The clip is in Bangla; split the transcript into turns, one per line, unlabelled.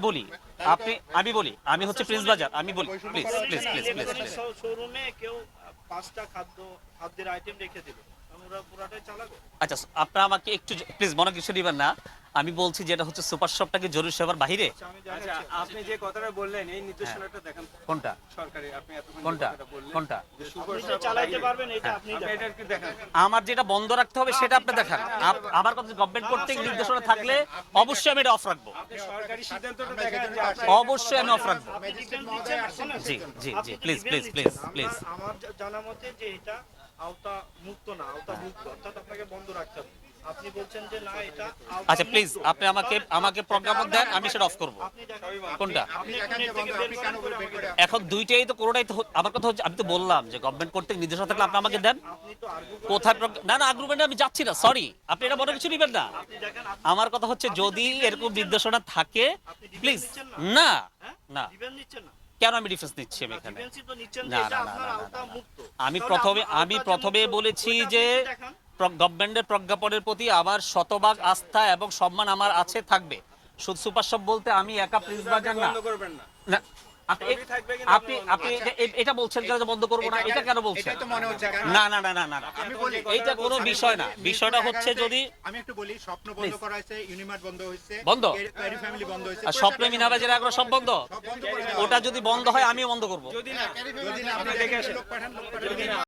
বলি আপনি আমি বলি আমি হচ্ছে প্রিন্স বাজার আমি বলি please please please please please
শোরুমে কেউ পাঁচটা খাদ্যের আইটেম রেখে দিল, আমরা পুরাটাই চালাবো।
আচ্ছা আপনারা আমাকে একটু প্লিজ মনে কিছু দিবেন না। আমি বলছি যেটা হচ্ছে সুপার শপটাকে জরুরি সেবার বাইরে।
আচ্ছা আপনি যে কথাটা বললেন এই নির্দেশনাটা দেখেন
কোনটা
সরকারি, আপনি এতক্ষণ
কোনটা
কথাটা বললেন
কোনটা
যে সুপার
আপনি যে
শপ
চালাইতে
বাইরে।
পারবেন এটা আপনি
আপনি এটা একটু দেখেন।
আমার যেটা বন্ধ রাখতে হবে সেটা আপনি দেখান। আমার কথা গভর্নমেন্ট কর্তৃক নির্দেশনা থাকলে অবশ্যই আমি এটা অফ রাখবো,
আপনি সরকারি সিদ্ধান্তটা দেখেন যে
অবশ্যই আমি অফ রাখবো।
আপনি ডিফেন্স দিচ্ছেন না, শোনেন।
জি জি
আপনি
জি
তো
প্লিজ
ডিফেন্স
প্লিজ
দিচ্ছেন
প্লিজ
না।
প্লিজ
আমার জানা মতে যে এটা আওতা মুক্ত না, আওতা মুক্ত, অর্থাৎ আপনাকে বন্ধ রাখতে হবে। আপনি বলছেন যে না এটা আওতা
আচ্ছা প্লিজ
মুক্ত।
আপনি আমাকে প্রজ্ঞাপন দেন, আমি সেটা অফ করব।
আপনি দেখেন,
কোনটা
আপনি একটু নেট থেকে বের করে আমাকে দেন।
এখন দুইটাই তো কোনোটাই তো আমার কথা হচ্ছে আমি তো বললাম যে গভর্নমেন্ট কর্তৃক নির্দেশনা থাকলে আপনি আমাকে দেন।
আপনি তো আর্গুমেন্ট
কোথায় না না আগ্রুমেন্টে আমি যাচ্ছি না, সরি আপনি এটা মনে কিছু নেবেন না।
আপনি দেখেন,
আমার কথা হচ্ছে যদি এরকম নির্দেশনা থাকে
আপনি ডিফেন্স
প্লিজ
নিচ্ছেন
না
হ্যাঁ?
না
ডিফেন্স নিচ্ছেন না।
কেন আমি ডিফেন্স নিচ্ছি আমি এখানে?
ডিফেন্সই তো নিচ্ছেন যে
না
এটা
না না
আপনার
না
আওতা
না
মুক্ত।
আমি
তাহলে
প্রথমে
আপনার
আমি
আওতা যে
প্রথমে
মুক্ত,
বলেছি
ওইটা আপনি
যে
কি দেখান?
গভর্নমেন্টের প্রজ্ঞাপনের প্রতি আমার শতভাগ আস্থা এবং সম্মান আমার আছে, থাকবে। শুধু সুপার শপ বলতে আমি একা প্রিন্স বাজার না।
বন্ধ করবেন না।
না আপনি
সবই থাকবে কিন্তু
আপনি আপনি এটা বলছেন কেন যে বন্ধ করবো না? এটা কেন বলছেন?
এটাই তো মনে হচ্ছে কারণ
না না না না না না।
আমি বলি
এইটা কোনো বিষয় না। বিষয়টা হচ্ছে যদি
আমি একটু বলি, স্বপ্ন বন্ধ
Please.
করা হয়েছে, ইউনিমার্ট বন্ধ হয়েছে,
বন্ধ?
ক্যারি ফ্যামিলি বন্ধ হয়েছে,
আর স্বপ্নে মিনাবাজের আগ্রহ সব বন্ধ।
সব বন্ধ করে দেওয়া
ওটা যদি বন্ধ হয় আমিও বন্ধ করব।
যদি না
যদি না আপনি দেখে লোক পাঠান